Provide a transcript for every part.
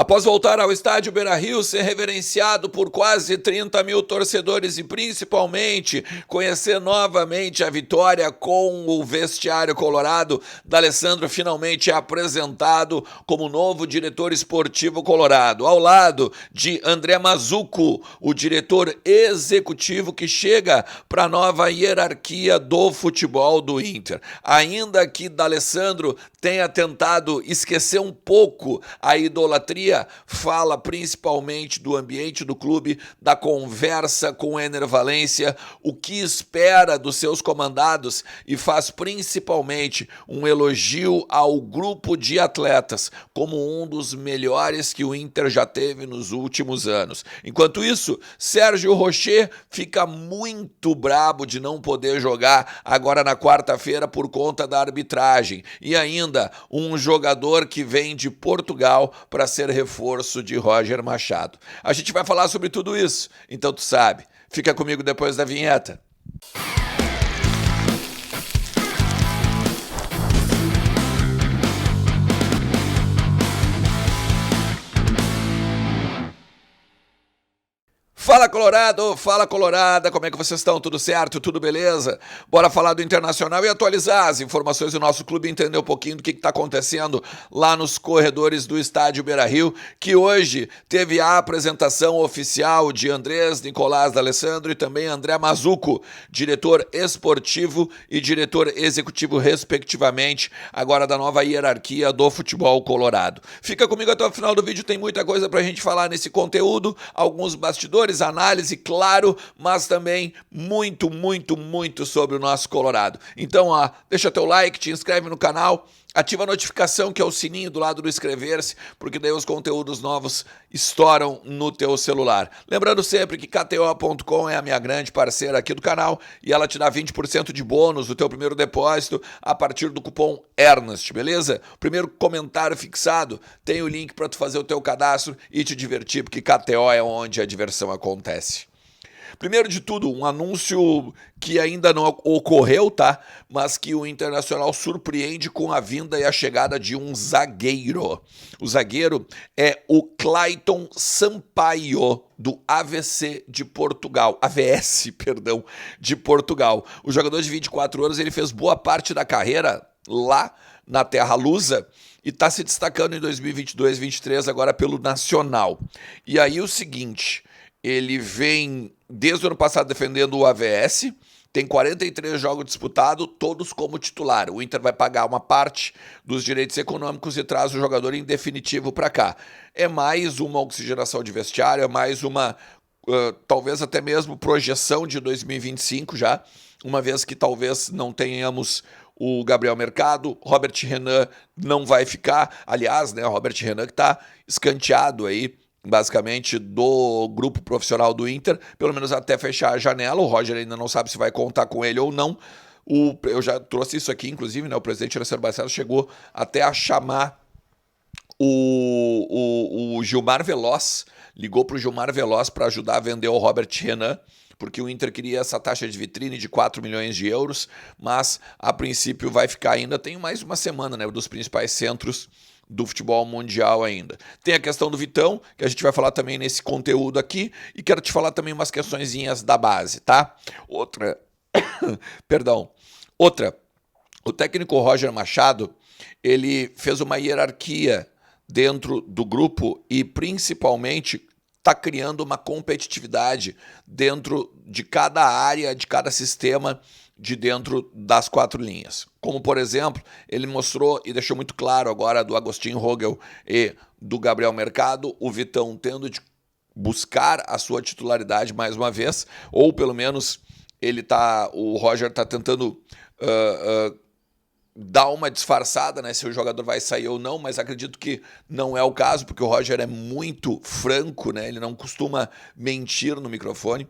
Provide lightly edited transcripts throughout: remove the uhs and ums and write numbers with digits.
Após voltar ao estádio Beira-Rio, ser reverenciado por quase 30 mil torcedores e principalmente conhecer novamente a vitória com o vestiário colorado, D'Alessandro finalmente é apresentado como novo diretor esportivo colorado, ao lado de André Mazzucco, o diretor executivo que chega para a nova hierarquia do futebol do Inter. Ainda que D'Alessandro tenha tentado esquecer um pouco a idolatria, fala principalmente do ambiente do clube, da conversa com o Ener Valencia, o que espera dos seus comandados e faz principalmente um elogio ao grupo de atletas como um dos melhores que o Inter já teve nos últimos anos. Enquanto isso, Sérgio Rocher fica muito brabo de não poder jogar agora na quarta-feira por conta da arbitragem. E ainda um jogador que vem de Portugal para ser reforço de Roger Machado. A gente vai falar sobre tudo isso, então tu sabe. Fica comigo depois da vinheta. Fala Colorado, fala Colorada, como é que vocês estão? Tudo certo? Tudo beleza? Bora falar do Internacional e atualizar as informações do nosso clube e entender um pouquinho do que está acontecendo lá nos corredores do estádio Beira-Rio, que hoje teve a apresentação oficial de Andrés Nicolás D'Alessandro e também André Mazzucco, diretor esportivo e diretor executivo respectivamente, agora da nova hierarquia do futebol colorado. Fica comigo até o final do vídeo, tem muita coisa pra gente falar nesse conteúdo, alguns bastidores, análise, claro, mas também muito sobre o nosso Colorado. Então, deixa teu like, te inscreve no canal, ativa a notificação, que é o sininho do lado do inscrever-se, porque daí os conteúdos novos estouram no teu celular. Lembrando sempre que KTO.com é a minha grande parceira aqui do canal e ela te dá 20% de bônus do teu primeiro depósito a partir do cupom ERNEST, beleza? Primeiro comentário fixado tem o link para tu fazer o teu cadastro e te divertir, porque KTO é onde a diversão acontece. Primeiro de tudo, um anúncio que ainda não ocorreu, tá? Mas que o Internacional surpreende com a vinda e a chegada de um zagueiro. O zagueiro é o Clayton Sampaio, do AVC de Portugal. AVS, perdão, de Portugal. O jogador de 24 anos, ele fez boa parte da carreira lá na Terra Lusa e está se destacando em 2022-23 agora pelo Nacional. E aí o seguinte, ele vem desde o ano passado defendendo o AVS, tem 43 jogos disputados, todos como titular. O Inter vai pagar uma parte dos direitos econômicos e traz o jogador em definitivo para cá. É mais uma oxigenação de vestiário, é mais uma, talvez até mesmo projeção de 2025 já, uma vez que talvez não tenhamos o Gabriel Mercado, Robert Renan não vai ficar, aliás, né, Robert Renan que está escanteado aí, basicamente, do grupo profissional do Inter, pelo menos até fechar a janela. O Roger ainda não sabe se vai contar com ele ou não. Eu já trouxe isso aqui, inclusive, né? O presidente Alessandro Barcelos chegou até a chamar o Gilmar Veloz, ligou para o Gilmar Veloz para ajudar a vender o Robert Renan, porque o Inter queria essa taxa de vitrine de 4 milhões de euros, mas a princípio vai ficar ainda, tem mais uma semana, né, dos principais centros do futebol mundial ainda. Tem a questão do Vitão, que a gente vai falar também nesse conteúdo aqui, e quero te falar também umas questõezinhas da base, tá? Outra, o técnico Roger Machado, ele fez uma hierarquia dentro do grupo e principalmente está criando uma competitividade dentro de cada área, de cada sistema, de dentro das 4 linhas. Como, por exemplo, ele mostrou e deixou muito claro agora do Agostinho Rogel e do Gabriel Mercado, o Vitão tendo de buscar a sua titularidade mais uma vez, ou pelo menos o Roger está tentando dar uma disfarçada, né, se o jogador vai sair ou não, mas acredito que não é o caso, porque o Roger é muito franco, né, ele não costuma mentir no microfone,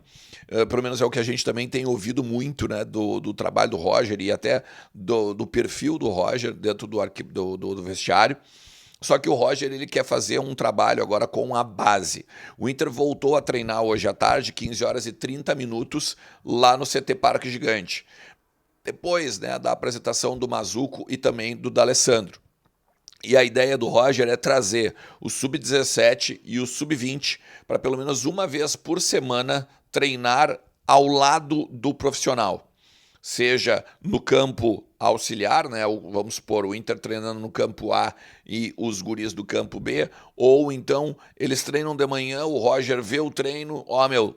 pelo menos é o que a gente também tem ouvido muito, né, do trabalho do Roger e até do perfil do Roger dentro do vestiário. Só que o Roger, ele quer fazer um trabalho agora com a base. O Inter voltou a treinar hoje à tarde, 15 horas e 30 minutos, lá no CT Parque Gigante. Depois, né, da apresentação do Mazzucco e também do D'Alessandro. E a ideia do Roger é trazer o sub-17 e o sub-20 para pelo menos uma vez por semana treinar ao lado do profissional. Seja no campo auxiliar, né? Vamos supor, o Inter treinando no campo A e os guris do campo B, ou então eles treinam de manhã, o Roger vê o treino,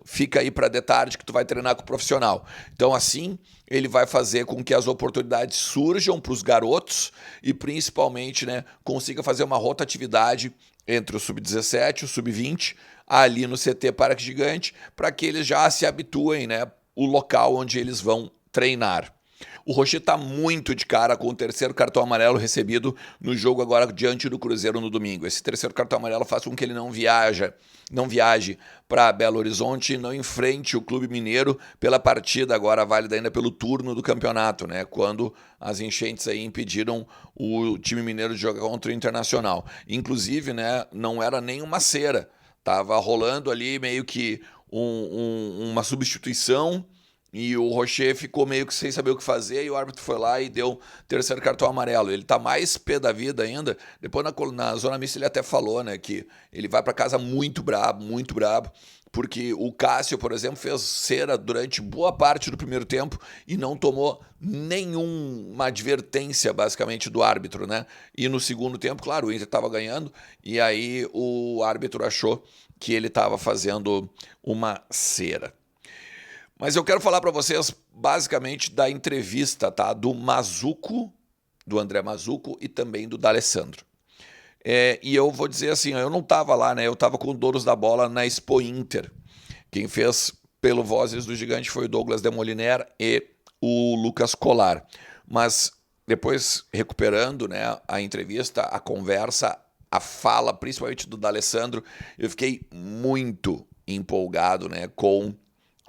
fica aí para de tarde que tu vai treinar com o profissional. Então assim, ele vai fazer com que as oportunidades surjam para os garotos e principalmente, né, consiga fazer uma rotatividade entre o sub-17 e o sub-20 ali no CT Parque Gigante, para que eles já se habituem, né, o local onde eles vão treinar. O Rocher está muito de cara com o terceiro cartão amarelo recebido no jogo agora diante do Cruzeiro no domingo. Esse terceiro cartão amarelo faz com que ele não viaje para Belo Horizonte e não enfrente o Clube Mineiro pela partida agora válida ainda pelo turno do campeonato, né? Quando as enchentes aí impediram o time mineiro de jogar contra o Internacional. Inclusive, né, não era nem uma cera. Tava rolando ali meio que uma substituição. E o Rocher ficou meio que sem saber o que fazer e o árbitro foi lá e deu terceiro cartão amarelo. Ele tá mais pé da vida ainda. Depois na zona mista ele até falou, né, que ele vai para casa muito brabo, porque o Cássio, por exemplo, fez cera durante boa parte do primeiro tempo e não tomou nenhuma advertência, basicamente, do árbitro, né? E no segundo tempo, claro, o Inter estava ganhando e aí o árbitro achou que ele estava fazendo uma cera. Mas eu quero falar para vocês basicamente da entrevista, tá? Do Mazzuco, do André Mazzuco e também do D'Alessandro. E eu vou dizer assim, eu não estava lá, né? Eu estava com o Donos da Bola na Expo Inter. Quem fez pelo Vozes do Gigante foi o Douglas Demoliner e o Lucas Colar. Mas depois, recuperando, né, a entrevista, a conversa, a fala, principalmente do D'Alessandro, eu fiquei muito empolgado, né, com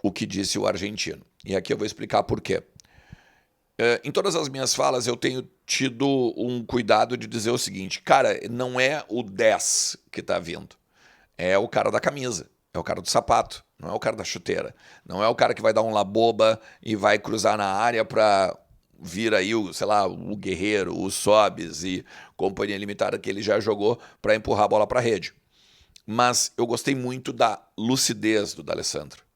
o que disse o argentino. E aqui eu vou explicar por quê. Em todas as minhas falas eu tenho tido um cuidado de dizer o seguinte, cara, não é o 10 que está vindo, é o cara da camisa, é o cara do sapato, não é o cara da chuteira, não é o cara que vai dar um laboba e vai cruzar na área para vir aí, o Guerreiro, o Sobis e companhia limitada que ele já jogou para empurrar a bola para a rede. Mas eu gostei muito da lucidez do D'Alessandro.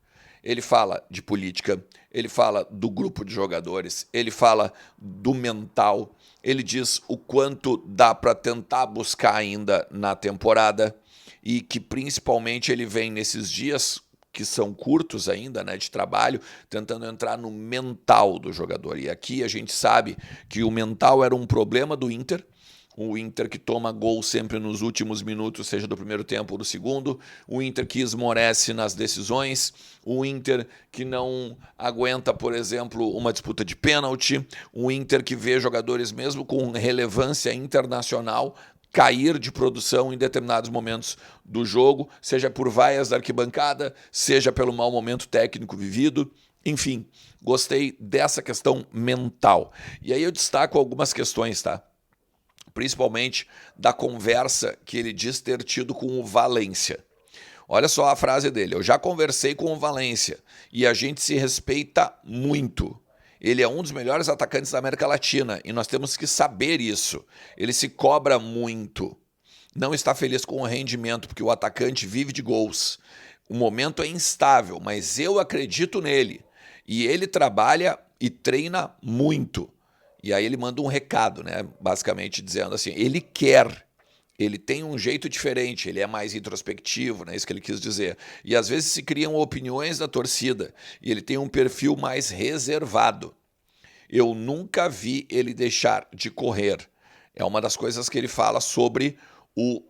Ele fala de política, ele fala do grupo de jogadores, ele fala do mental, ele diz o quanto dá para tentar buscar ainda na temporada e que principalmente ele vem nesses dias que são curtos ainda, né, de trabalho, tentando entrar no mental do jogador. E aqui a gente sabe que o mental era um problema do Inter, o Inter que toma gol sempre nos últimos minutos, seja do primeiro tempo ou do segundo, o Inter que esmorece nas decisões, o Inter que não aguenta, por exemplo, uma disputa de pênalti, o Inter que vê jogadores mesmo com relevância internacional cair de produção em determinados momentos do jogo, seja por vaias da arquibancada, seja pelo mau momento técnico vivido. Enfim, gostei dessa questão mental. E aí eu destaco algumas questões, tá? Principalmente da conversa que ele diz ter tido com o Valência. Olha só a frase dele, eu já conversei com o Valência e a gente se respeita muito. Ele é um dos melhores atacantes da América Latina e nós temos que saber isso. Ele se cobra muito. Não está feliz com o rendimento porque o atacante vive de gols. O momento é instável, mas eu acredito nele. E ele trabalha e treina muito. E aí ele manda um recado, né? Basicamente dizendo assim, ele quer, ele tem um jeito diferente, ele é mais introspectivo, né? Isso que ele quis dizer. E às vezes se criam opiniões da torcida, e ele tem um perfil mais reservado. Eu nunca vi ele deixar de correr. É uma das coisas que ele fala sobre o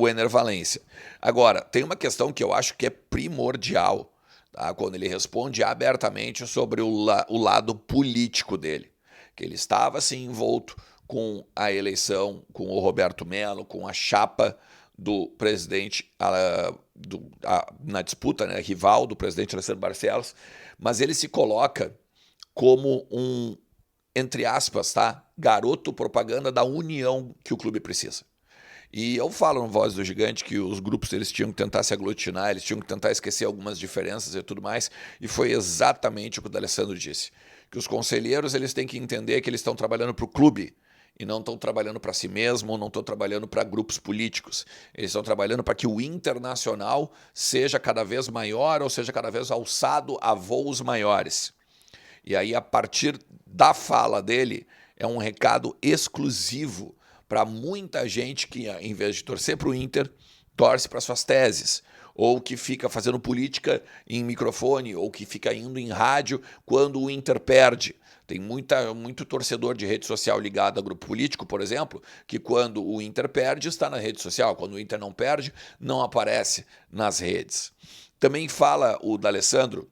Ener Valencia. Agora, tem uma questão que eu acho que é primordial, tá? Quando ele responde abertamente sobre o lado político dele, que ele estava assim envolto com a eleição, com o Roberto Mello, com a chapa do presidente na disputa, né, rival do presidente Alessandro Barcelos, mas ele se coloca como um, entre aspas, tá, garoto propaganda da união que o clube precisa. E eu falo no Voz do Gigante que os grupos eles tinham que tentar se aglutinar, eles tinham que tentar esquecer algumas diferenças e tudo mais, e foi exatamente o que o D'Alessandro disse, que os conselheiros eles têm que entender que eles estão trabalhando para o clube e não estão trabalhando para si mesmo, não estão trabalhando para grupos políticos. Eles estão trabalhando para que o Internacional seja cada vez maior, ou seja cada vez alçado a voos maiores. E aí, a partir da fala dele, é um recado exclusivo para muita gente que, em vez de torcer para o Inter, torce para suas teses, ou que fica fazendo política em microfone, ou que fica indo em rádio quando o Inter perde. Tem muito torcedor de rede social ligado a grupo político, por exemplo, que quando o Inter perde está na rede social, quando o Inter não perde, não aparece nas redes. Também fala o D'Alessandro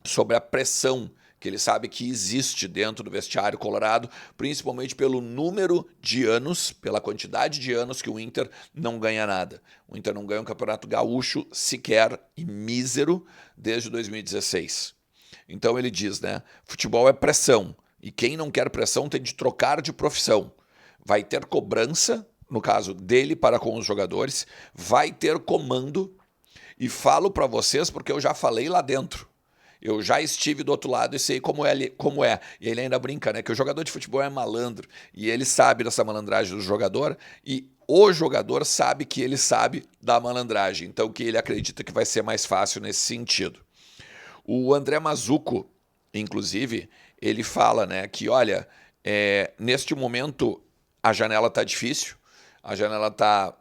sobre a pressão que ele sabe que existe dentro do vestiário colorado, principalmente pelo número de anos, pela quantidade de anos que o Inter não ganha nada. O Inter não ganha um campeonato gaúcho sequer e mísero desde 2016. Então ele diz, né, futebol é pressão, e quem não quer pressão tem de trocar de profissão. Vai ter cobrança, no caso dele para com os jogadores, vai ter comando, e falo para vocês porque eu já falei lá dentro. Eu já estive do outro lado e sei como é. E ele ainda brinca, né? Que o jogador de futebol é malandro. E ele sabe dessa malandragem do jogador. E o jogador sabe que ele sabe da malandragem. Então, que ele acredita que vai ser mais fácil nesse sentido. O André Mazzucco, inclusive, ele fala, né? Que, olha, neste momento a janela está difícil. A janela está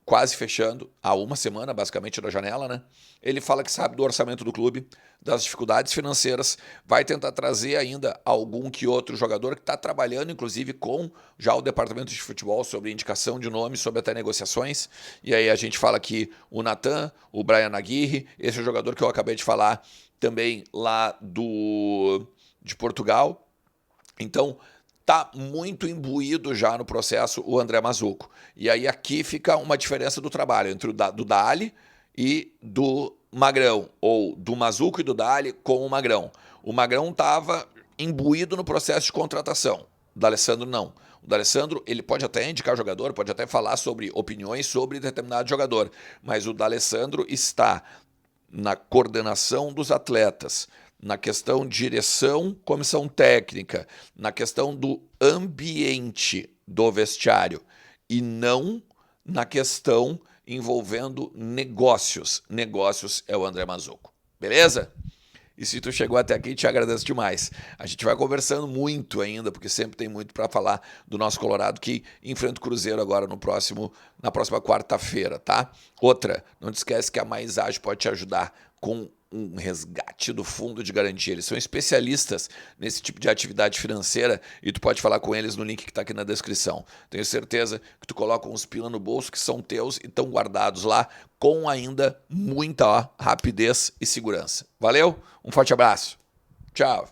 quase fechando. Há uma semana, basicamente, da janela, né? Ele fala que sabe do orçamento do clube, das dificuldades financeiras, vai tentar trazer ainda algum que outro jogador que está trabalhando, inclusive, com já o departamento de futebol sobre indicação de nome, sobre até negociações. E aí a gente fala aqui o Natan, o Brian Aguirre, esse é o jogador que eu acabei de falar também lá de Portugal. Então, tá muito imbuído já no processo o André Mazzucco. E aí aqui fica uma diferença do trabalho entre do Dali e do Magrão, ou do Mazzucco e do Dali com o Magrão. O Magrão estava imbuído no processo de contratação, o D'Alessandro não. O D'Alessandro, ele pode até indicar jogador, pode até falar sobre opiniões sobre determinado jogador, mas o D'Alessandro está na coordenação dos atletas, na questão de direção, comissão técnica, na questão do ambiente do vestiário e não na questão envolvendo negócios. Negócios é o André Mazzucco. Beleza? E se tu chegou até aqui, te agradeço demais. A gente vai conversando muito ainda, porque sempre tem muito para falar do nosso Colorado, que enfrenta o Cruzeiro agora na próxima quarta-feira, tá? Outra, não te esquece que a Mais Ágil pode te ajudar com um resgate do fundo de garantia. Eles são especialistas nesse tipo de atividade financeira e tu pode falar com eles no link que está aqui na descrição. Tenho certeza que tu coloca uns pila no bolso que são teus e estão guardados lá com ainda muita rapidez e segurança. Valeu? Um forte abraço. Tchau.